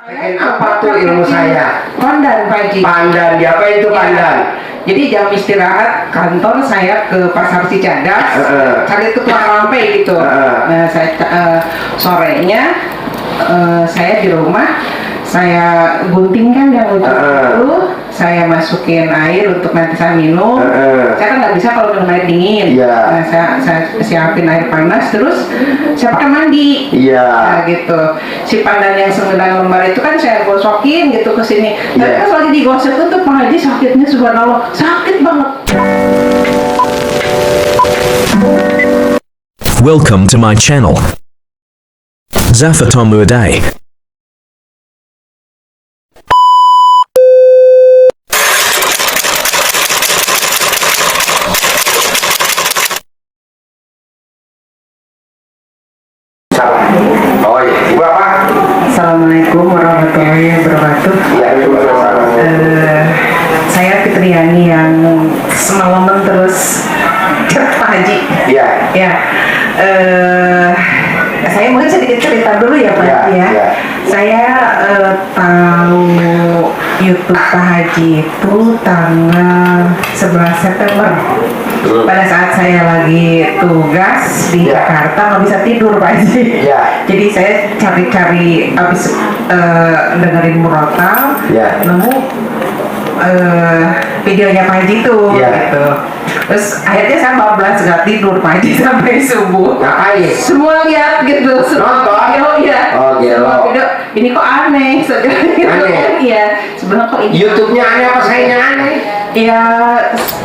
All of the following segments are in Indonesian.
Apa tuh ilmu saya? Pandan, Pak Haji. Pandan, apa itu pandan? Jadi jam istirahat kantor saya ke Pasar Cicadas, cari tukang lampe gitu. Nah, saya sorenya saya di rumah, saya guntingkan yang ujung itu, saya masukin air untuk nanti saya minum. Saya kan nggak bisa kalau minum air dingin. Nah, saya siapin air panas, terus saya pakai mandi. Nah, gitu. Si pandan yang 9 lembar itu kan saya gosokin gitu ke sini. Tapi pas lagi digosok itu Pak Haji sakitnya subhanallah, sakit banget. Welcome to my channel, Zafar Day. Oh iya, Ibu apa? Assalamualaikum warahmatullahi wabarakatuh. Saya Fitriani yang semalaman terus Pak Haji. Iya. Ya. Saya mungkin sedikit cerita dulu ya Pak Haji ya. Saya tahu YouTube Pak Haji itu tanggal 11 September. Pada saat saya lagi tugas di Jakarta nggak bisa tidur Pak Haji. Jadi saya cari-cari habis dengerin murotal, nemu videonya Pak Haji itu gitu. Terus akhirnya saya 14 nggak tidur Pak Haji sampai subuh. Ngapain? Semua lihat gitu. Nonton? Semua video. Ini kok aneh sebenarnya. Aneh? Iya. Sebenarnya kok ini YouTube-nya aneh apa sayanya aneh? ya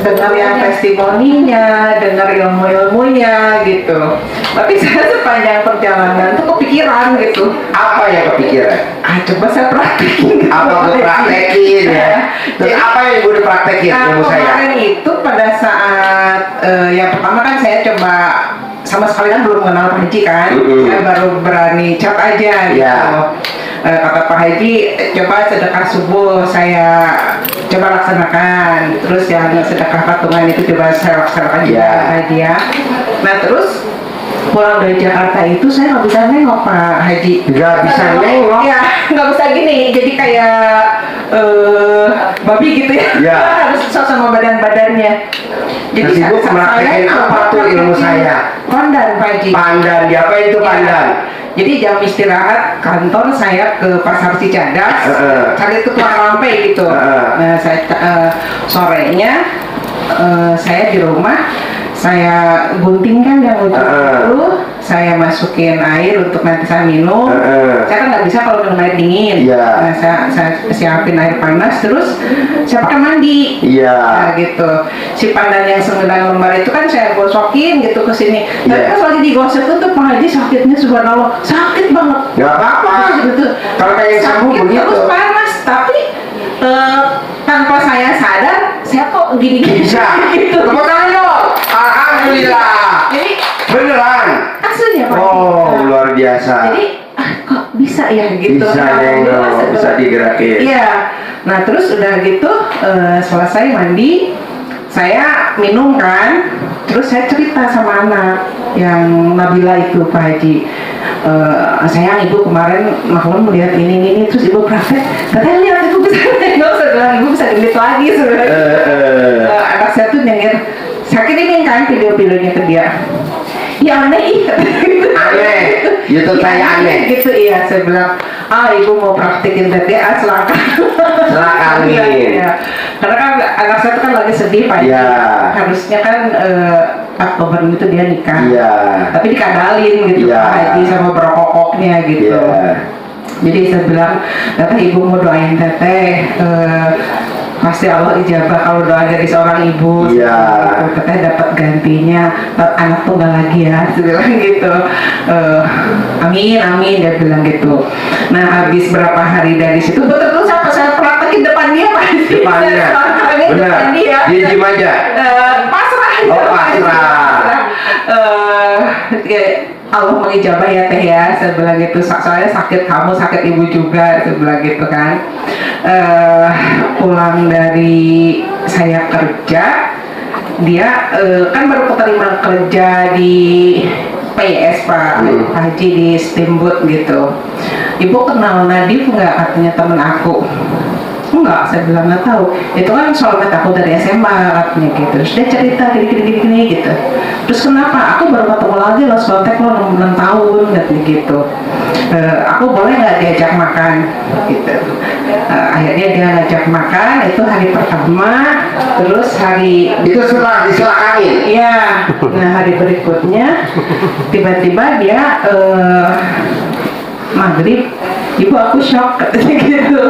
dengar yang testimoninya, dengar ilmu-ilmunya gitu. Tapi saya sepanjang perjalanan tuh kepikiran gitu. Apa yang kepikiran? Coba saya praktekin. Apa praktekin ya? Terus apa yang Ibu dipraktekin ilmu saya? Kemarin itu pada saat yang pertama kan saya coba, sama sekali kan belum mengenal Pak Haji kan, saya baru berani chat aja gitu. Kata Pak Haji, coba sedekah subuh saya coba laksanakan, terus yang sedekah patungan itu coba saya laksanakan juga Pak Haji ya. Nah terus pulang dari Jakarta itu saya nggak bisa nengok Pak Haji. Nggak bisa nengok? Ya nggak bisa gini, jadi kayak babi gitu ya. Harus susah sama badannya. Jadi Ibu praktekin apa tuh ilmu saya? Pandan Pak Haji. Pandan, apa itu pandan? Jadi jam istirahat kantor saya ke Pasar Cicadas, cari tukang lampe gitu. Nah, saya sorenya saya di rumah, saya guntingkan yang ujung itu, saya masukin air untuk nanti saya minum. Saya kan nggak bisa kalau minum air dingin. Nah, saya siapin air panas, terus saya pakai mandi. Nah, gitu. Si pandan yang 9 lembar itu kan saya gosokin gitu ke sini. Tapi pas lagi digosok itu Pak Haji sakitnya subhanallah, sakit banget. Nggak apa-apa. Gitu. Kalau kayak yang sembuh begitu. Terus panas, tapi tanpa saya sadar, saya kok gini-gini gitu. Tepuk tangan dong. Alhamdulillah. Jadi beneran. aslinya Pak. Luar biasa. Jadi kok bisa ya gitu. Bisa digerakin. Iya. Nah terus udah gitu selesai mandi, saya minum kan, terus saya cerita sama anak yang Nabila itu Pak Haji. Sayang ibu kemarin maklum melihat ini, terus ibu praktek, katanya lihat ibu bisa nengok, sebenarnya ibu bisa genit lagi sebenarnya. Anak saya tuh nyengir, saya kirimin kan video-videonya ke dia. Ya aneh Aneh, YouTube saya aneh. Gitu iya, saya bilang, ibu mau praktekin TTA silakan. Silakan nih. Karena kan anak saya tuh kan lagi sedih Pak. Harusnya kan Oktober itu dia nikah. Tapi dikadalin gitu Pak Haji sama berokoknya gitu. Jadi saya bilang, kata ibu mau doain teteh, pasti Allah ijabah kalau doa dari seorang ibu. Katanya dapat gantinya anak tunggal lagi ya, dia bilang gitu. Amin dia bilang gitu. Nah habis berapa hari dari situ betul-betul saya praktekin depan dia Pak. Depannya. Benar. Dia diem aja. Pasrah. Pasrah. Allah mengijabah ya teh ya, saya bilang gitu. Soalnya sakit kamu, sakit ibu juga, saya bilang gitu kan. Pulang dari saya kerja, dia kan baru keterima kerja di PIS Pak Haji di Steamboat gitu. ibu kenal Nadif nggak, katanya temen aku. Enggak, saya bilang nggak tahu. Itu kan soulmate aku dari SMA katanya gitu. Terus dia cerita gini gitu. Terus kenapa? Aku baru ketemu lagi loh, kontak lo 6 tahun katanya gitu. Aku boleh nggak diajak makan gitu. Akhirnya dia ngajak makan, itu hari pertama. Terus hari itu setelah diselakangin. iya, nah hari berikutnya tiba-tiba dia maghrib, ibu aku shock katanya gitu.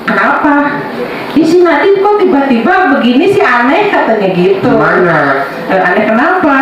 Kenapa? Isi Nadif kok tiba-tiba begini sih, aneh katanya gitu. Gimana? Aneh kenapa?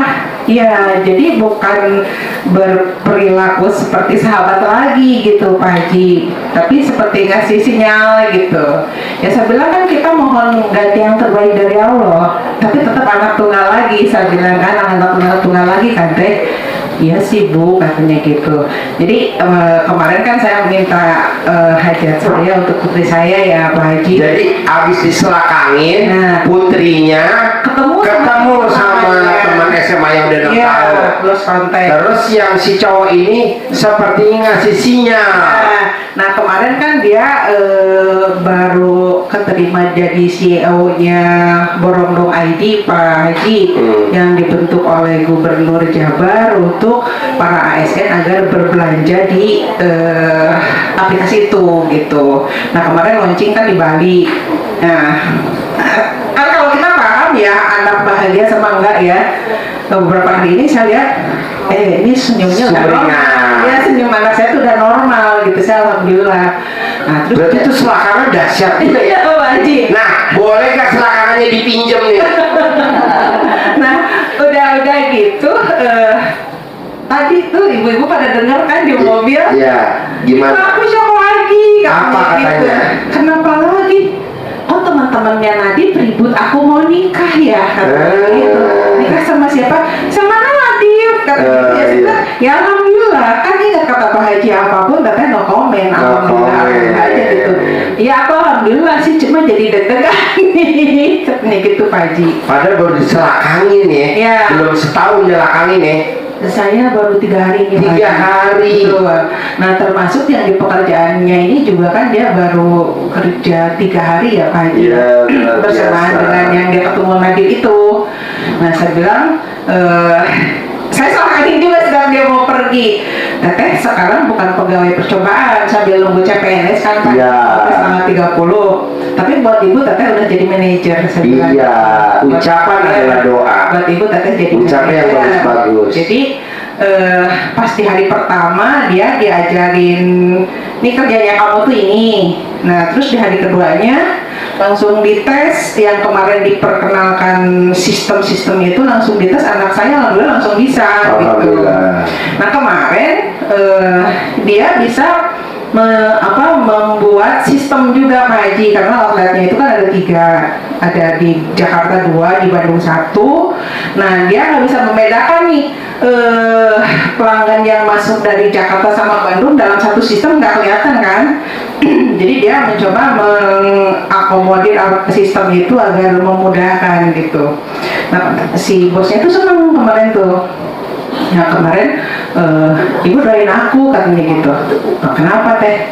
Ya jadi bukan berperilaku seperti sahabat lagi gitu Pak Haji, tapi seperti ngasih sinyal gitu. Ya saya bilang kan kita mohon ganti yang terbaik dari Allah, tapi tetap anak tunggal lagi. Saya bilang kan anak tunggal lagi kan Teh. Iya sih Bu, katanya gitu. Jadi kemarin kan saya minta hajat saya untuk putri saya ya Pak Haji. Jadi abis diselakangin, Nah, putrinya ketemu sama teman SMA yang udah 6 iya, tahun. plus kontak. Terus yang si cowok ini sepertinya ngasih sinyal. Nah kemarin kan dia baru keterima jadi CEO-nya Borondong ID Pak Haji, yang dibentuk oleh Gubernur Jabar untuk para ASN agar berbelanja di aplikasi itu gitu. Nah kemarin launching kan di Bali. Nah kan kalau kita paham ya anak bahagia sama enggak ya. Beberapa hari ini saya lihat ini senyumnya udah normal. Ya senyum anak saya tuh udah normal gitu, saya alhamdulillah. Nah terus Berarti itu selakangan dahsyat juga ya. Pak Haji. Nah, boleh nggak selakangannya dipinjem nih? Nah udah gitu tadi tuh ibu-ibu pada dengar kan di mobil. Iya, gimana? Aku shock lagi Apa gitu. katanya? Kenapa lagi? Oh teman-temannya Nadif ribut aku mau nikah ya gitu. Nikah sama siapa? Sama Nadif katanya. Iya. Ya alhamdulillah, kan ingat kata Pak Haji apapun katanya no comment. Alhamdulillah aja gitu. Ya aku alhamdulillah sih, cuma jadi deg-degan nih katanya gitu Pak Haji. Padahal baru diselakangin ya, Iya. belum setahun dilakangin ya. Saya baru 3 hari ini. 3 hari. Betul. Nah termasuk yang di pekerjaannya ini juga kan dia baru kerja 3 hari ya Pak Haji. Iya, luar Bersamaan biasa. dengan yang dia ketemu Nadif itu. Nah saya bilang saya salahkan juga sedang dia mau pergi. Teteh sekarang bukan pegawai percobaan sambil nunggu CPNS kan Pak, Iya. sampai tanggal 30. Tapi buat ibu teteh udah jadi manajer. Saya bilang. Iya, ucapan adalah doa. Buat ibu teteh jadi Ucapan yang manajer. bagus-bagus. Jadi pas di hari pertama dia diajarin nih kerjanya kamu tuh ini. Nah terus di hari keduanya langsung dites, yang kemarin diperkenalkan sistem-sistem itu langsung dites, anak saya alhamdulillah langsung bisa gitu. Alhamdulillah. Nah kemarin dia bisa membuat sistem juga Pak Haji, karena outletnya itu kan ada 3, ada di Jakarta 2, di Bandung 1. Nah dia nggak bisa membedakan nih pelanggan yang masuk dari Jakarta sama Bandung dalam satu sistem, nggak kelihatan kan. Jadi dia mencoba mengakomodir sistem itu agar memudahkan gitu. Nah si bosnya itu senang kemarin tuh. Nah kemarin ibu doain aku katanya gitu. Nah, kenapa Teh?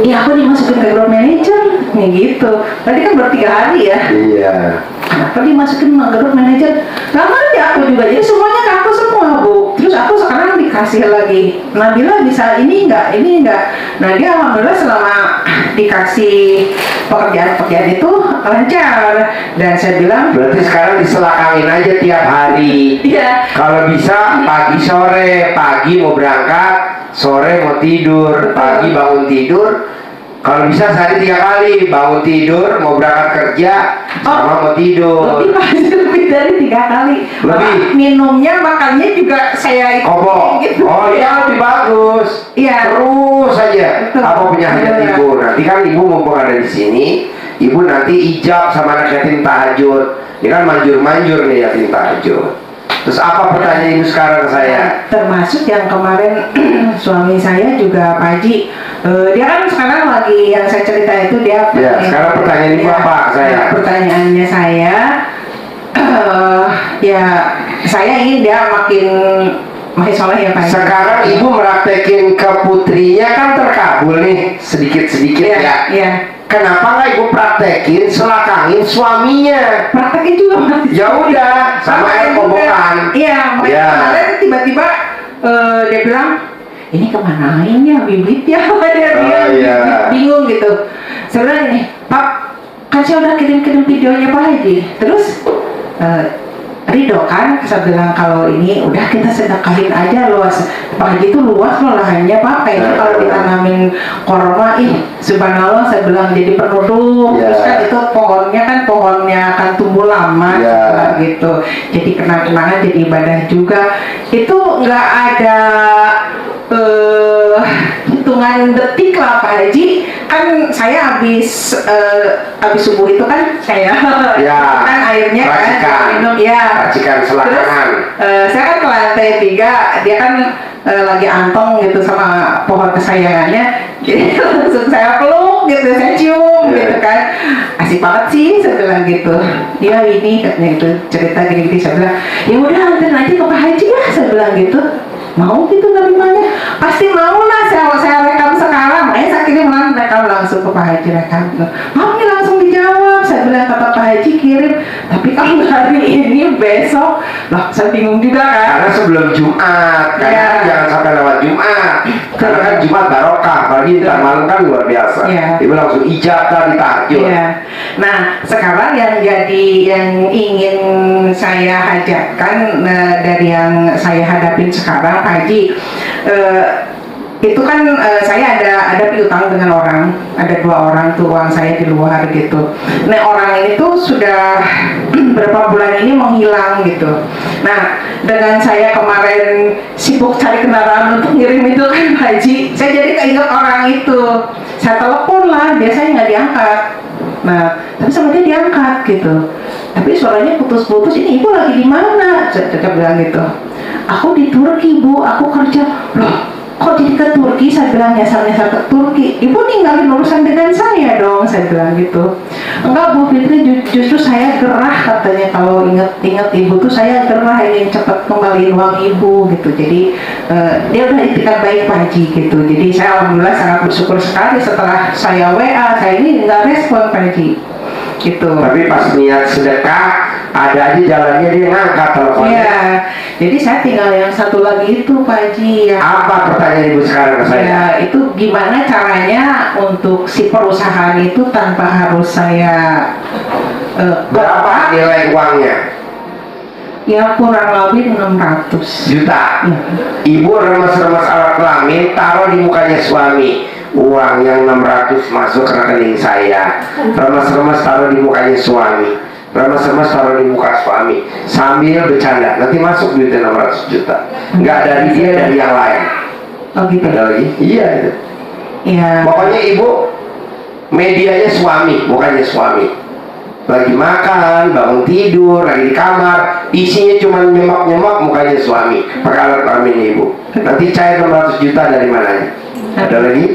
Ya aku dimasukin ke grup manager nih gitu. Tadi kan baru 3 hari ya. Iya. Kenapa dimasukin ke grup manager? Lama aja aku juga, jadi semuanya ke aku semua Bu. Terus aku sekarang dikasih lagi, Nabila bisa ini enggak. Nah dia alhamdulillah selama dikasih pekerjaan itu lancar. Dan saya bilang Berarti sekarang diselakangin aja tiap hari. iya. Kalau bisa pagi sore, pagi mau berangkat, sore mau tidur, pagi bangun tidur. Kalau bisa sehari 3 kali, bangun tidur, mau berangkat kerja, sama mau tidur. Lebih pasti lebih dari 3 kali. Lebih. Bahkan minumnya, makannya juga saya Kobok. gitu. Oh iya, lebih bagus. Iya. Terus aja. Betul. Apa punya hajat Iya. ibu? Nanti kan ibu mumpung ada di sini, ibu nanti ijab sama anak yatim tahajud. Ini kan manjur-manjur nih yatim tahajud. Terus apa pertanyaan ibu sekarang ke saya? Termasuk yang kemarin suami saya juga Pak Haji, dia kan sekarang lagi yang saya cerita itu dia. Ya, sekarang pertanyaan ibu apa ke saya? Ya, pertanyaannya saya, ya saya ingin dia masih soleh ya Pak Haji. Sekarang ibu meraktekin ke putrinya kan terkabul nih sedikit-sedikit Iya, ya. iya. Kenapa nggak ibu praktekin selakangin suaminya? Praktekin juga Mas. Ya udah, sama air kobokan. Iya, makanya Ya. kemarin tiba-tiba dia bilang, ini kemanain ya bibit ya? Dia Oh, iya. bingung gitu. Saya bilang ini, Pak, kan saya udah kirim-kirim videonya Pak Haji. Terus Ridho kan, saya bilang kalau ini udah kita sedekahin aja luas. Pak Haji itu luas loh lahannya Pak. Kayaknya kalau ditanamin korma, subhanallah saya bilang jadi penduduk. Ya. Terus kan itu pohonnya akan tumbuh lama Ya. saya bilang gitu. Jadi kenang-kenangan jadi ibadah juga. Itu nggak ada hitungan detik lah Pak Haji. Kan saya habis subuh itu kan saya Ya. kan airnya Racikan. kan minum ya. Racikan selakangan. Terus saya kan ke lantai 3, dia kan lagi antong gitu sama pohon kesayangannya. Jadi langsung saya peluk gitu, saya cium Yeah. gitu kan. Asik banget sih saya bilang gitu. Dia ini katanya itu cerita gini-gini, saya bilang ya udah anterin aja ke Pak Haji ya, saya bilang gitu. Mau gitu nerimanya? Pasti mau lah, saya rekam sekarang. Makanya saya kirim rekam langsung ke Pak Haji, rekam. Mau nih langsung dijawab. Saya bilang kata Pak Haji kirim. Tapi kalau hari ini besok, lah saya bingung juga kan. Karena sebelum Jumat, karena Ya. kan jangan sampai lewat Jumat. Karena kan Jumat barokah, apalagi ntar malam kan luar biasa. Ya. Ibu langsung ijabah di tahajud. Iya. Nah, sekarang yang ingin saya hajatkan dari yang saya hadapin sekarang, Pak Haji, itu kan saya ada piutang dengan orang, ada 2 orang tuh uang saya di luar gitu. Nah orang ini tuh sudah berapa bulan ini menghilang gitu. Nah dengan saya kemarin sibuk cari kendaraan untuk ngirim itu kan Pak Haji, saya jadi keinget orang itu. Saya telepon lah, biasanya nggak diangkat. Nah tapi sama dia diangkat gitu. Tapi suaranya putus-putus. Ini ibu lagi di mana? Saya bilang gitu. Aku di Turki Bu, aku kerja. Loh kok jadi ke Turki? Saya bilang nyasar-nyasar ke Turki. Ibu ninggalin urusan dengan saya dong, saya bilang gitu. Enggak Bu Fitri, justru saya gerah katanya kalau inget ibu tuh saya gerah ingin cepat kembaliin uang ibu gitu. Jadi dia udah itikat baik Pak Haji gitu. Jadi saya alhamdulillah sangat bersyukur sekali setelah saya WA, saya ini nggak respon Pak Haji gitu. Tapi pas niat sedekah, ada aja jalannya dia ngangkat teleponnya. Iya, jadi saya tinggal yang satu lagi itu Pak Haji ya. Apa pertanyaan ibu sekarang ke saya? Ya, itu gimana caranya untuk si perusahaan itu tanpa harus saya Berapa nilai uangnya? ya kurang lebih 600 Juta. Ya. Ibu remas-remas alat kelamin, taruh di mukanya suami. Uang yang 600 masuk ke rekening saya. Remas-remas taruh di mukanya suami. Remas-remas taruh di muka suami. Sambil bercanda, nanti masuk duitnya 600 juta. Nggak dari dia, dari yang lain. Oh gitu. Ada lagi? Iya itu. Ya. Pokoknya ibu medianya suami, mukanya suami. Lagi makan, bangun tidur, lagi di kamar, isinya cuma nyemak-nyemak mukanya suami. Pakai alat kelamin ibu. Nanti cair 600 juta dari mananya? Ada lagi?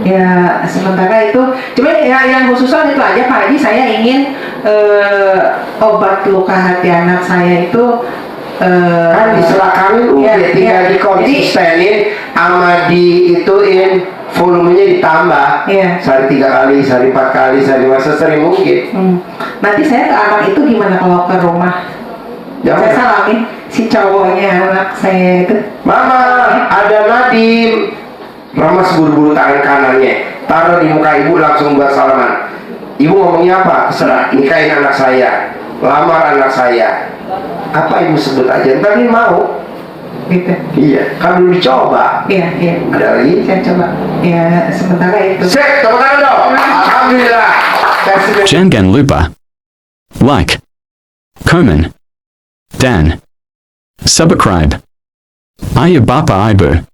Ya sementara itu, cuma ya yang khususan itu aja Pak Haji, saya ingin obat luka hati anak saya itu Kan diselakamin udah, ya, tinggal ya. dikonsistenin sama diituin, volumenya ditambah. Iya. Sehari 3 kali, sehari 4 kali, sehari masa sering mungkin. Nanti saya ke anak itu gimana kalau ke rumah? Jangan. Saya salamin si cowoknya anak saya itu. Mama, ada Nadim. Mama buru-buru tangan kanannya, taruh di muka ibu langsung buat salaman. Ibu ngomongnya apa? Terserah, nikahin anak saya, lamar anak saya. Apa ibu sebut aja, ntar dia mau. Gitu. Iya, kan belum dicoba. Iya, iya. Ada lagi? Saya coba. Ya sementara itu. Sek, tepuk tangan dong. Alhamdulillah. Jangan lupa like, comment, dan subscribe. Ayah Bapa Ibu.